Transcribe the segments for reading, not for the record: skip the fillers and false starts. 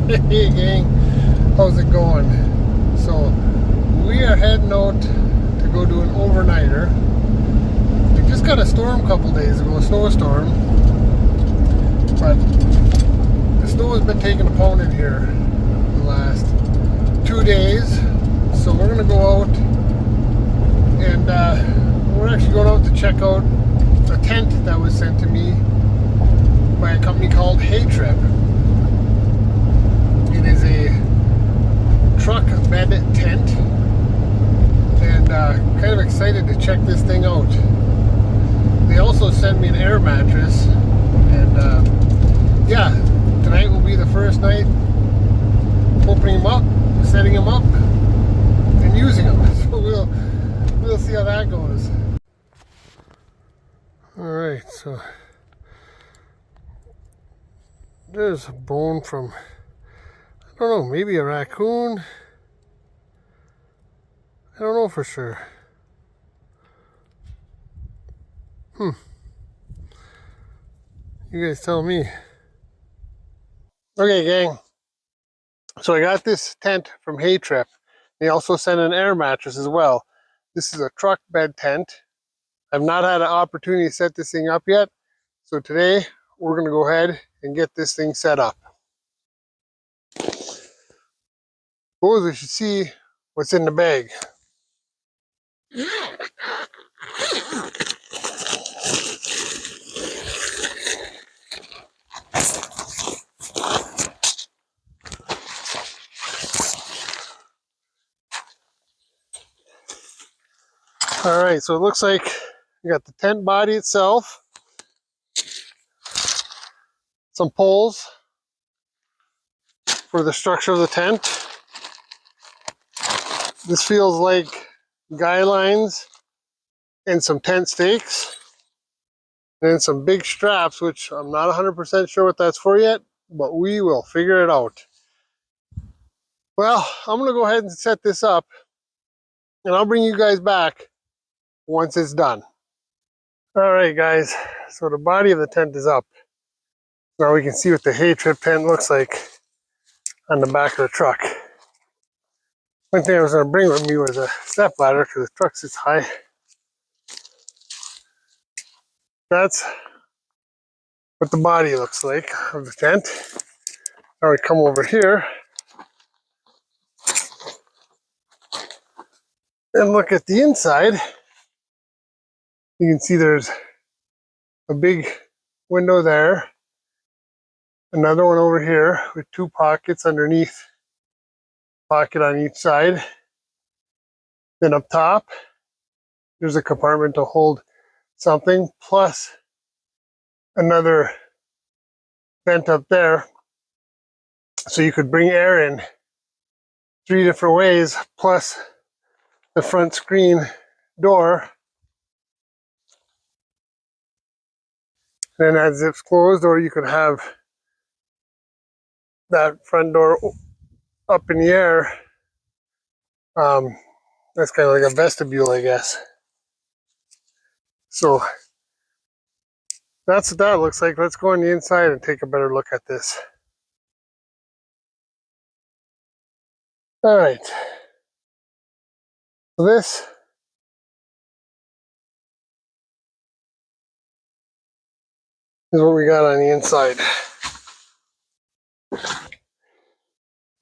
Hey gang, how's it going? So we are heading out to go do an overnighter. We just got a storm a couple days ago, a snowstorm, but the snow has been taking a pound in here the last 2 days. So we're gonna go out and we're actually going out to check out a tent that was sent to me by a company called HEYTRIP. It is a Truckbed tent, and kind of excited to check this thing out. They also sent me an air mattress, and yeah, tonight will be the first night opening them up, setting them up, and using them. So we'll see how that goes. All right, so there's a bone from, I don't know, maybe a raccoon. I don't know for sure. You guys tell me. Okay, gang. So I got this tent from HEYTRIP. They also sent an air mattress as well. This is a truck bed tent. I've not had an opportunity to set this thing up yet. So today we're going to go ahead and get this thing set up. Suppose we should see what's in the bag. All right, so it looks like you got the tent body itself, some poles for the structure of the tent. This feels like guy lines and some tent stakes, and then some big straps, which I'm not 100% sure what that's for yet, but we will figure it out. Well, I'm gonna go ahead and set this up, and I'll bring you guys back once it's done. All right, guys, so the body of the tent is up. Now we can see what the HEYTRIP tent looks like on the back of the truck. One thing I was going to bring with me was a step ladder because the truck sits high. That's what the body looks like of the tent. Now we come over here and look at the inside. You can see there's a big window there, another one over here with two pockets underneath, pocket on each side. Then up top, there's a compartment to hold something, plus another vent up there, so you could bring air in 3 different ways, plus the front screen door. And then that zips closed, or you could have that front door up in the air. That's kind of like a vestibule, I guess. So that's what that looks like. Let's go on the inside and take a better look at this. All right. So this is what we got on the inside.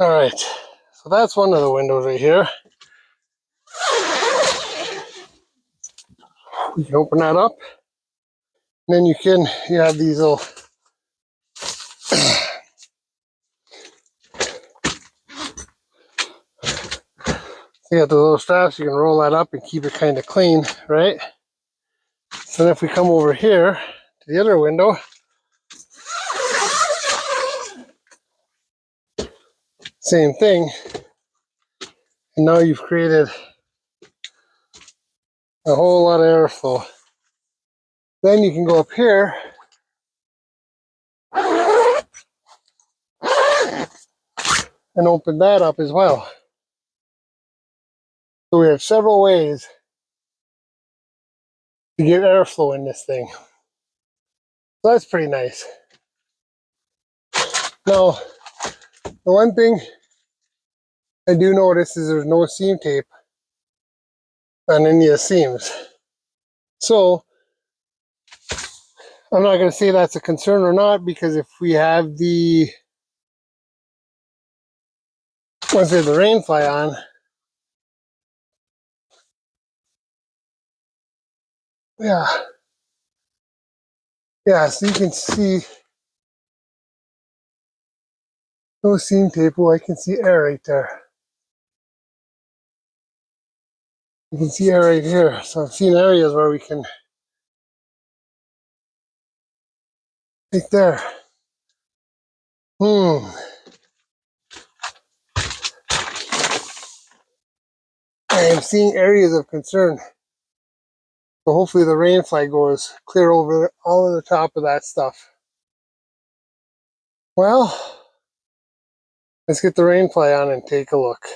All right. So that's one of the windows right here. You can open that up. And then you have these little you got the little straps, you can roll that up and keep it kind of clean, right? So then if we come over here to the other window, same thing. And now you've created a whole lot of airflow. Then you can go up here and open that up as well. So we have several ways to get airflow in this thing. So that's pretty nice. Now, The one thing I do notice is there's no seam tape on any of the seams. So I'm not going to say that's a concern or not, because if we have the, once we have the rain fly on, yeah, so you can see no seam tape. Oh, I can see air right there. You can see air right here. So I've seen areas where we can, right there. I am seeing areas of concern. So hopefully the rain fly goes clear over all of the top of that stuff. Well, let's get the rain fly on and take a look.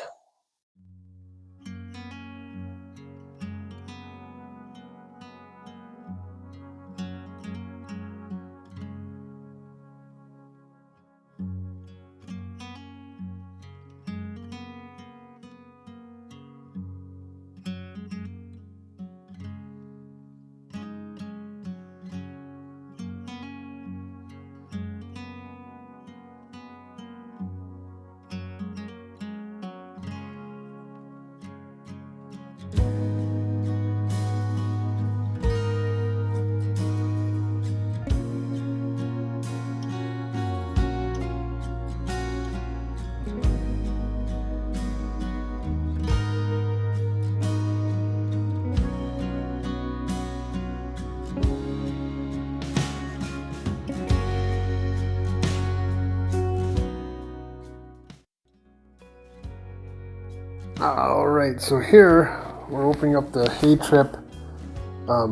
All right, so here we're opening up the HEYTRIP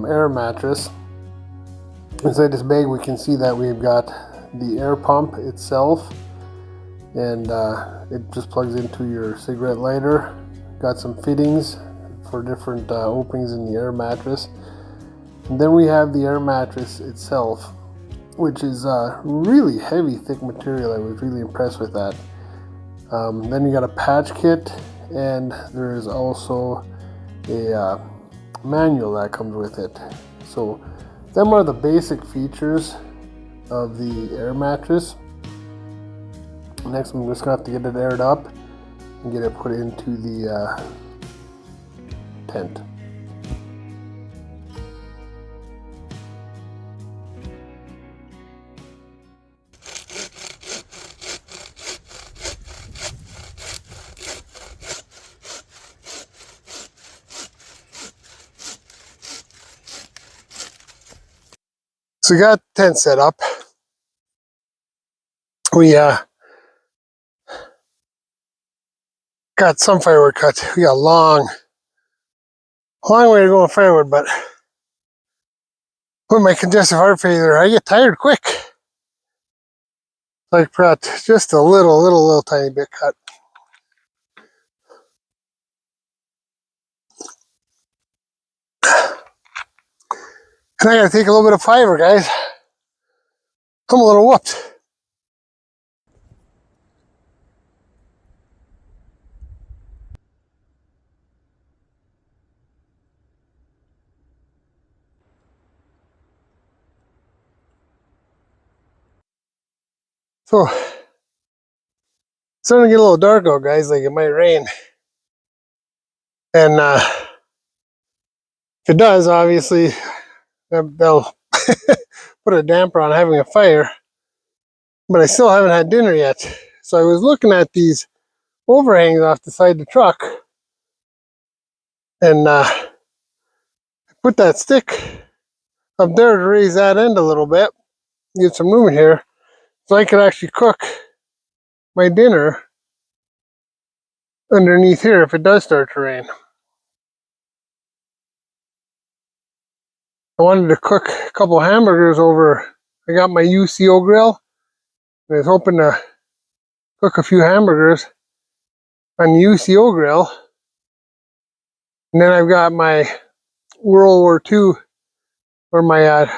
air mattress. Inside this bag we can see that we've got the air pump itself, and it just plugs into your cigarette lighter. Got some fittings for different openings in the air mattress. And then we have the air mattress itself, which is really heavy, thick material. I was really impressed with that. Then you got a patch kit, and there is also a manual that comes with it. So them are the basic features of the air mattress. Next, I'm just gonna have to get it aired up and get it put into the tent. So we got the tent set up. We got some firewood cut. We got a long way to go on firewood, but with my congestive heart failure, I get tired quick. Like got just a little tiny bit cut. And I gotta take a little bit of fiber, guys. I'm a little whooped. So, it's starting to get a little dark out, guys, like it might rain. And if it does, obviously, they'll put a damper on having a fire. But I still haven't had dinner yet. So I was looking at these overhangs off the side of the truck, and put that stick up there to raise that end a little bit, get some room in here, so I could actually cook my dinner underneath here if it does start to rain. I wanted to cook a couple hamburgers over. I got my UCO grill, and I was hoping to cook a few hamburgers on the UCO grill. And then I've got my World War II, or my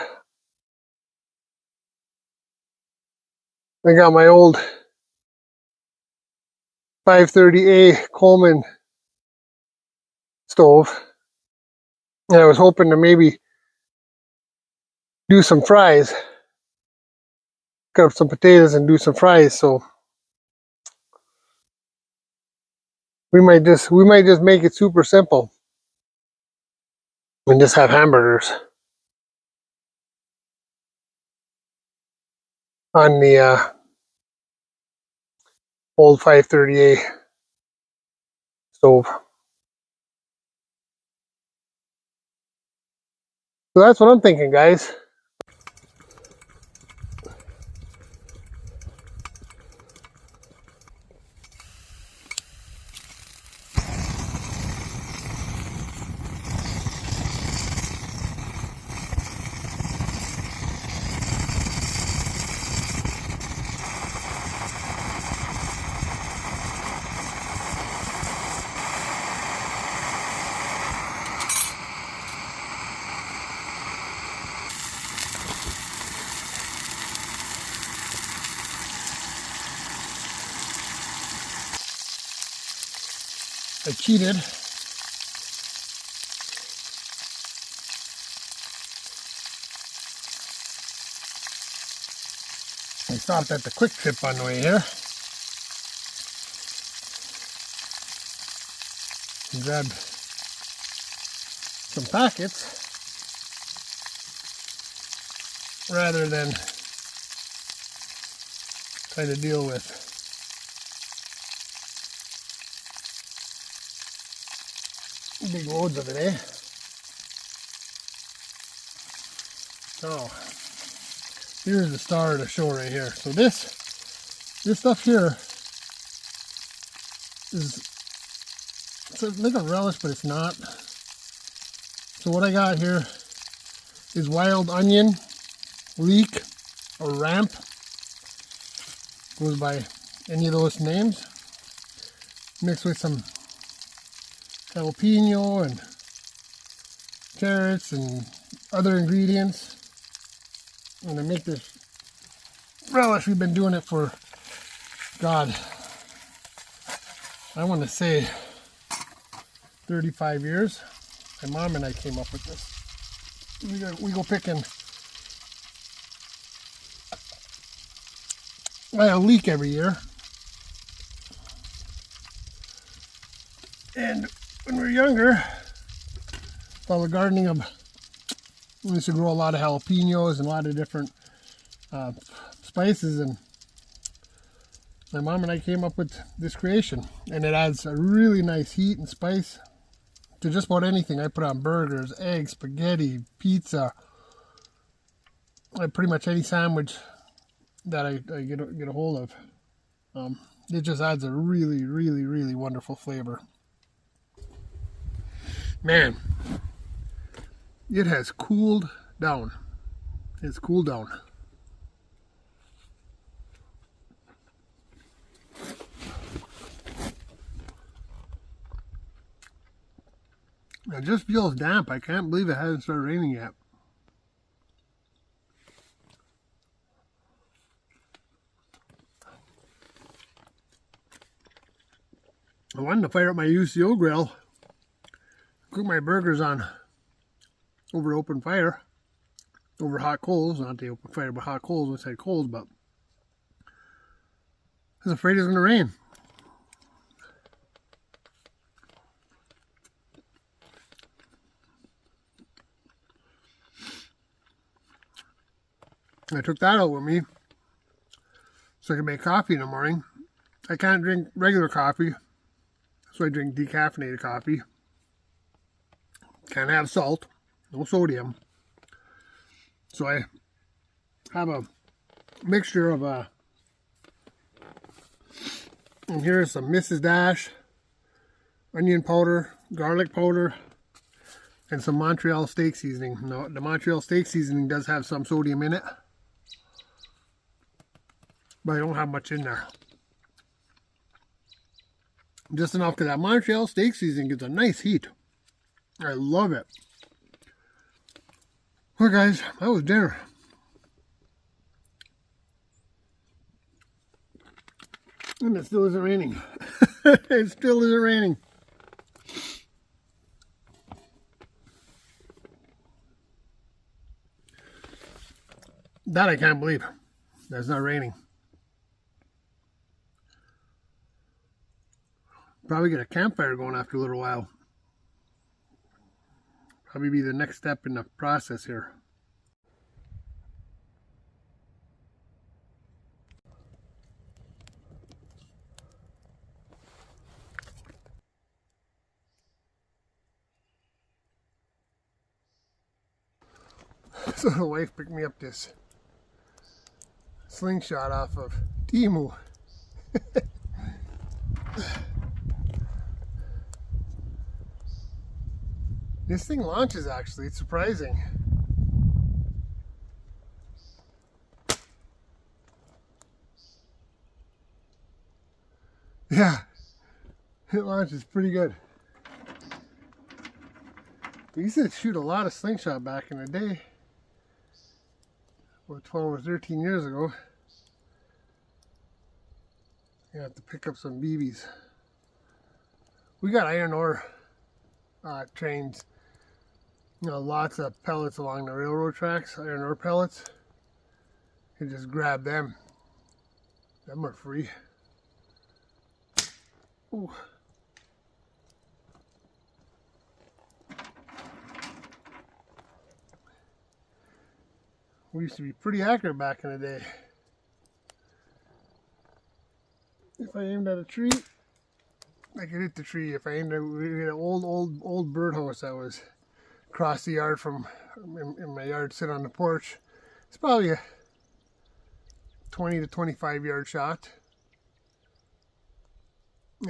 I got my old 530A Coleman stove. And I was hoping to maybe do some fries. Cut up some potatoes and do some fries, so we might just make it super simple and just have hamburgers on the old 530A stove. So that's what I'm thinking, guys. I cheated. I stopped at the Quick Trip on the way here and grabbed some packets rather than try to deal with big loads of it, eh? So here's the star of the show right here. So this stuff here is, it's like a relish, but it's not. So what I got here is wild onion, leek, or ramp. Goes by any of those names. Mixed with some jalapeno and carrots and other ingredients. And to make this relish, we've been doing it for, God, I want to say 35 years. My mom and I came up with this. We go picking a leek every year. And when we were younger, all the gardening of, we used to grow a lot of jalapenos and a lot of different spices, and my mom and I came up with this creation, and it adds a really nice heat and spice to just about anything. I put on burgers, eggs, spaghetti, pizza, pretty much any sandwich that I get a hold of. It just adds a really, really, really wonderful flavor. Man, it has cooled down. It's cooled down. It just feels damp. I can't believe it hasn't started raining yet. I wanted to fire up my UCO grill, cook my burgers on over open fire, over hot coals, not the open fire, but hot coals inside coals, but I was afraid it was going to rain. I took that out with me so I can make coffee in the morning. I can't drink regular coffee, so I drink decaffeinated coffee. Can't have salt, no sodium. So I have a mixture of and here's some Mrs. Dash, onion powder, garlic powder, and some Montreal steak seasoning. Now, the Montreal steak seasoning does have some sodium in it, but I don't have much in there. Just enough, because that Montreal steak seasoning gives a nice heat. I love it. Well, guys, that was dinner. And it still isn't raining. It still isn't raining. That I can't believe. That's not raining. Probably get a campfire going after a little while. Probably be the next step in the process here. So the wife picked me up this slingshot off of Temu. This thing launches actually, it's surprising. Yeah, it launches pretty good. We used to shoot a lot of slingshot back in the day. About 12 or 13 years ago. You have to pick up some BBs. We got iron ore trains. You know, lots of pellets along the railroad tracks, iron ore pellets. You just grab them. Them are free. Ooh. We used to be pretty accurate back in the day. If I aimed at a tree, I could hit the tree. If I aimed at an old birdhouse that was across the yard from in my yard, sit on the porch, it's probably a 20 to 25 yard shot.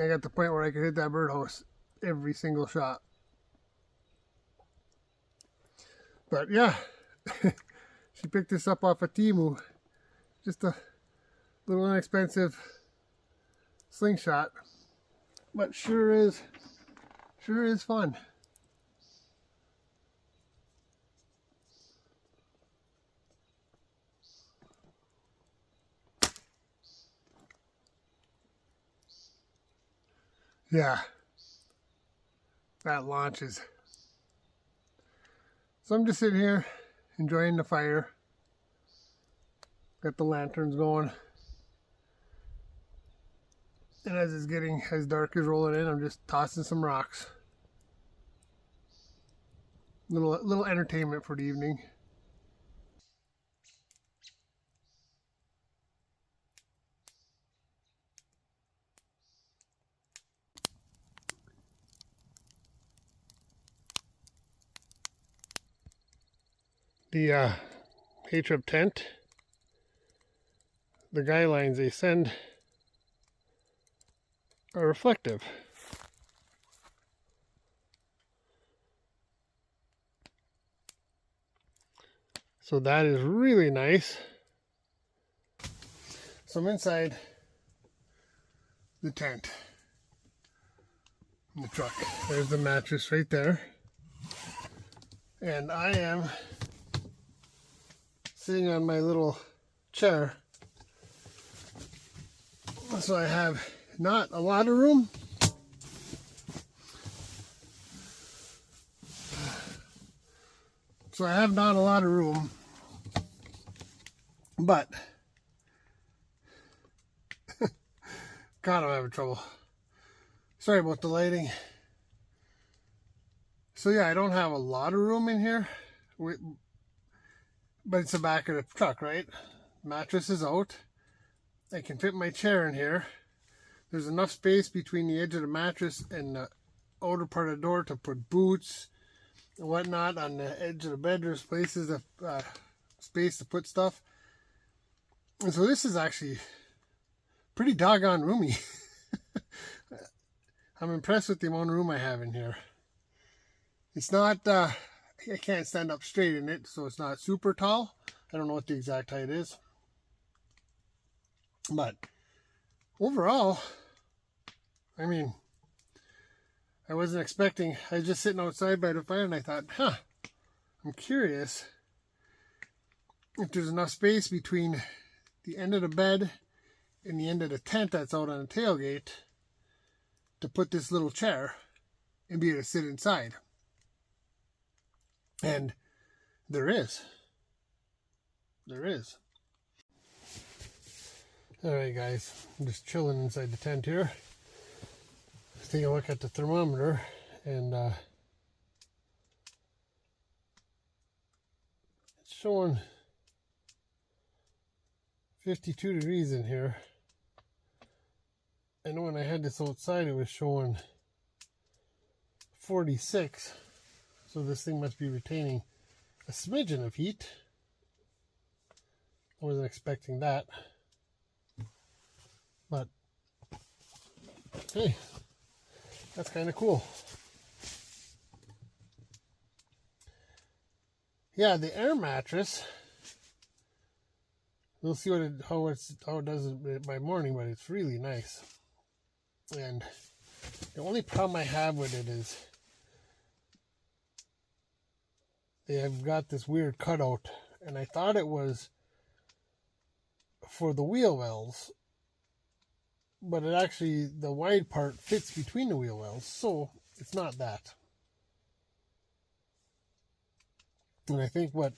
I got the point where I could hit that birdhouse every single shot. But yeah. She picked this up off of Temu. Just a little inexpensive slingshot, but sure is fun. Yeah, that launches. So I'm just sitting here enjoying the fire. Got the lanterns going. And as it's getting as dark as rolling in, I'm just tossing some rocks. Little entertainment for the evening. The HEYTRIP tent, the guy lines they send are reflective. So that is really nice. So I'm inside the tent in the truck. There's the mattress right there. And I am sitting on my little chair. So I have not a lot of room. So I have not a lot of room, but God, I'm having trouble. Sorry about the lighting. So yeah, I don't have a lot of room in here, but it's the back of the truck, right? Mattress is out. I can fit my chair in here. There's enough space between the edge of the mattress and the outer part of the door to put boots and whatnot. On the edge of the bed, there's places of space to put stuff. And so this is actually pretty doggone roomy. I'm impressed with the amount of room I have in here. It's not, I can't stand up straight in it, so it's not super tall. I don't know what the exact height is. But overall, I mean, I wasn't expecting, I was just sitting outside by the fire and I thought, I'm curious if there's enough space between the end of the bed and the end of the tent that's out on the tailgate to put this little chair and be able to sit inside. And there is. Alright guys, I'm just chilling inside the tent here. Let's take a look at the thermometer, and it's showing 52 degrees in here. I know when I had this outside it was showing 46, so this thing must be retaining a smidgen of heat. I wasn't expecting that, but hey, that's kind of cool. Yeah, the air mattress, we'll see how it does it by morning, but it's really nice. And the only problem I have with it is they have got this weird cutout, and I thought it was for the wheel wells, but it actually, the wide part fits between the wheel wells, so it's not that. And I think what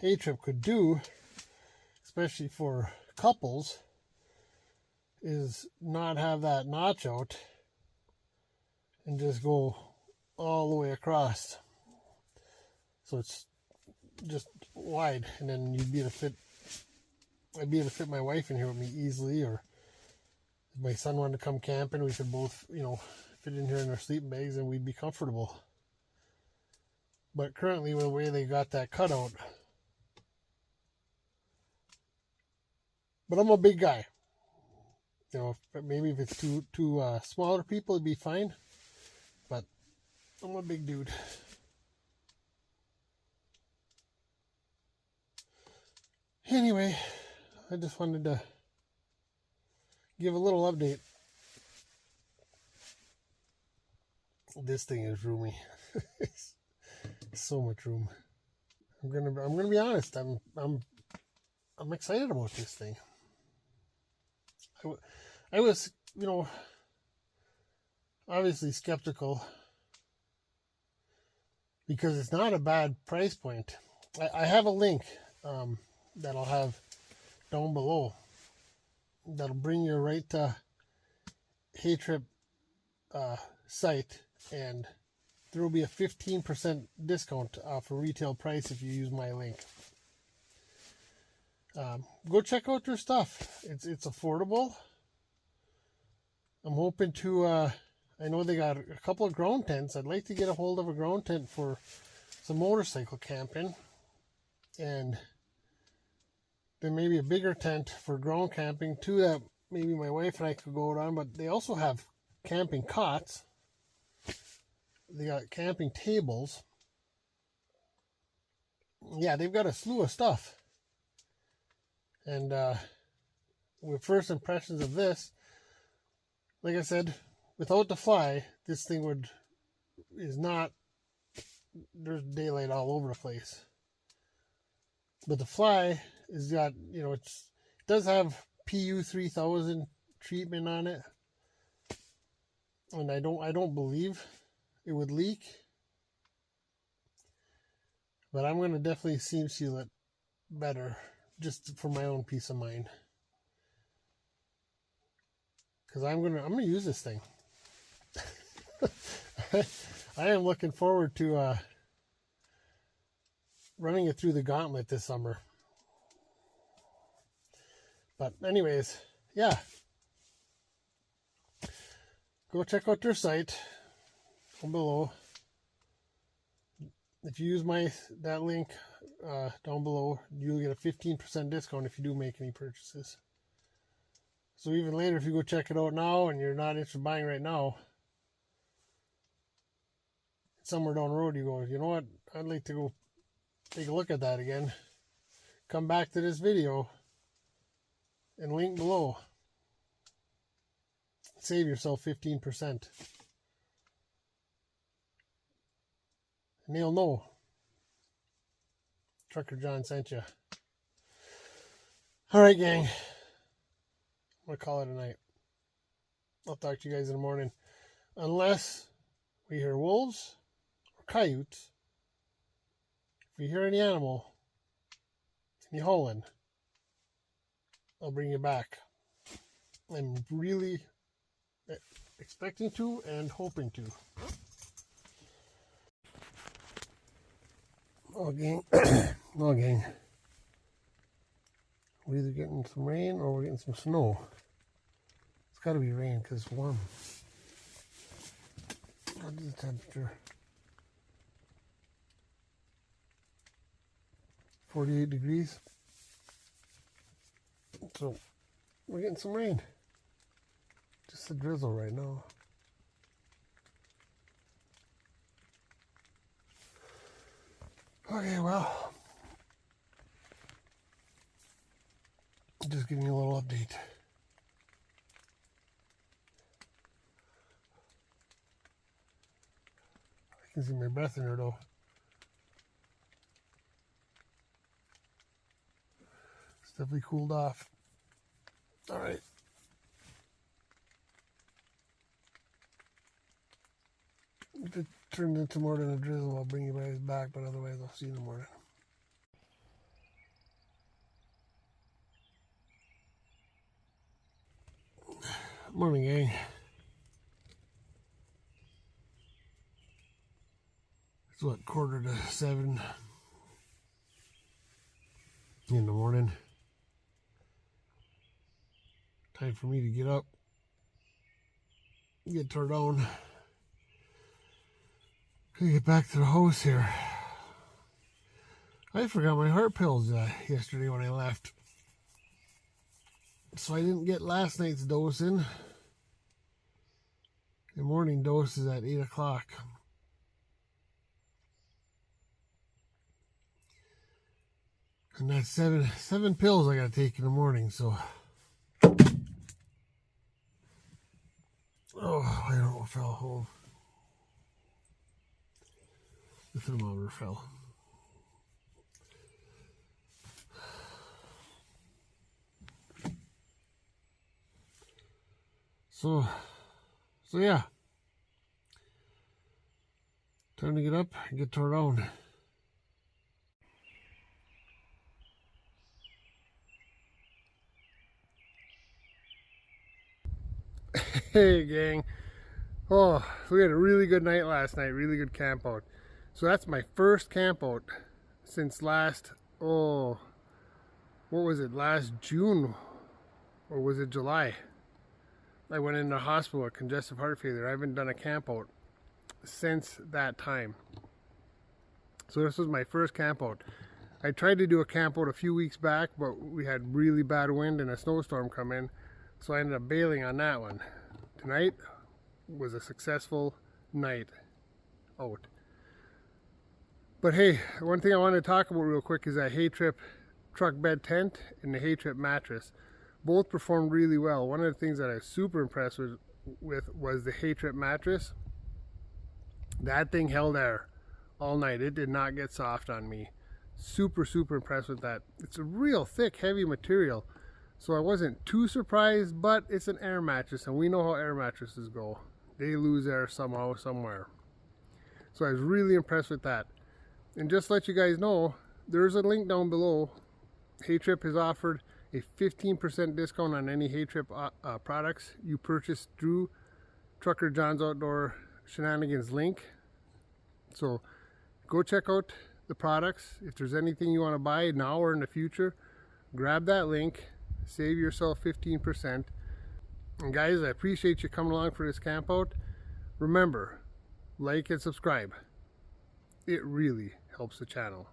HEYTRIP could do, especially for couples, is not have that notch out and just go all the way across, so it's just wide, and then I'd be able to fit my wife in here with me easily, or if my son wanted to come camping, we could both, fit in here in our sleeping bags and we'd be comfortable. But currently, with the way they got that cutout, but I'm a big guy. Maybe if it's two smaller people, it'd be fine. But I'm a big dude. Anyway, I just wanted to give a little update. This thing is roomy. So much room. I'm gonna be honest. I'm excited about this thing. I was, obviously skeptical because it's not a bad price point. I have a link that I'll have down below that'll bring you right to HEYTRIP site, and there will be a 15% discount off a retail price if you use my link. Go check out their stuff. It's affordable. I'm hoping to, I know they got a couple of ground tents. I'd like to get a hold of a ground tent for some motorcycle camping, and then maybe a bigger tent for ground camping too, that maybe my wife and I could go on. But they also have camping cots. They got camping tables. Yeah, they've got a slew of stuff. And with first impressions of this, like I said, without the fly, this thing is not, there's daylight all over the place. But the fly has got, it does have PU 3000 treatment on it. And I don't believe it would leak. But I'm going to definitely seam seal it better, just for my own peace of mind. Because I'm gonna use this thing. I am looking forward to running it through the gauntlet this summer. But anyways, yeah. Go check out their site down below. If you use that link down below, you'll get a 15% discount if you do make any purchases. So even later, if you go check it out now and you're not interested in buying right now, somewhere down the road you go, you know what, I'd like to go take a look at that again. Come back to this video and link below. Save yourself 15%. And they'll know Trucker John sent you. Alright, gang. I'm going to call it a night. I'll talk to you guys in the morning. Unless we hear wolves or coyotes. If you hear any animal, any howling, I'll bring you back. I'm really expecting to and hoping to. Oh, gang. Oh, gang. We're either getting some rain or we're getting some snow. It's got to be rain because it's warm. What is the temperature? 48 degrees. So we're getting some rain. Just a drizzle right now. Okay, well, just giving you a little update. I can see my breath in her though. It's definitely cooled off. All right. If it turns into more than a drizzle, I'll bring you guys back, but otherwise I'll see you in the morning. Morning, gang. It's what, 6:45 in the morning. Time for me to get up, get turned on, and get back to the house here. I forgot my heart pills yesterday when I left, so I didn't get last night's dose in. The morning dose is at 8 o'clock. And that's seven pills I gotta take in the morning, so. Oh, I don't know what fell home. The thermometer fell. So yeah. Time to get up and get turned on. Hey, gang. Oh, we had a really good night last night. Really good camp out. So that's my first camp out since last, what was it, last June? Or was it July? I went in the hospital with congestive heart failure. I haven't done a camp out since that time. So this was my first camp out. I tried to do a camp out a few weeks back, but we had really bad wind and a snowstorm come in. So I ended up bailing on that one. Tonight was a successful night out. But hey, one thing I want to talk about real quick is that HEYTRIP Truckbed tent and the HEYTRIP mattress. Both performed really well. One of the things that I was super impressed with was the HEYTRIP mattress. That thing held air all night. It did not get soft on me. Super impressed with that. It's a real thick, heavy material. So I wasn't too surprised, but it's an air mattress, and we know how air mattresses go. They lose air somehow, somewhere. So I was really impressed with that. And just to let you guys know, there's a link down below. HEYTRIP has offered a 15% discount on any HEYTRIP products you purchase through Truckerjonsoutdoors Shenanigans link. So go check out the products. If there's anything you want to buy now or in the future, grab that link, save yourself 15%. And guys, I appreciate you coming along for this camp out. Remember, like and subscribe. It really helps the channel.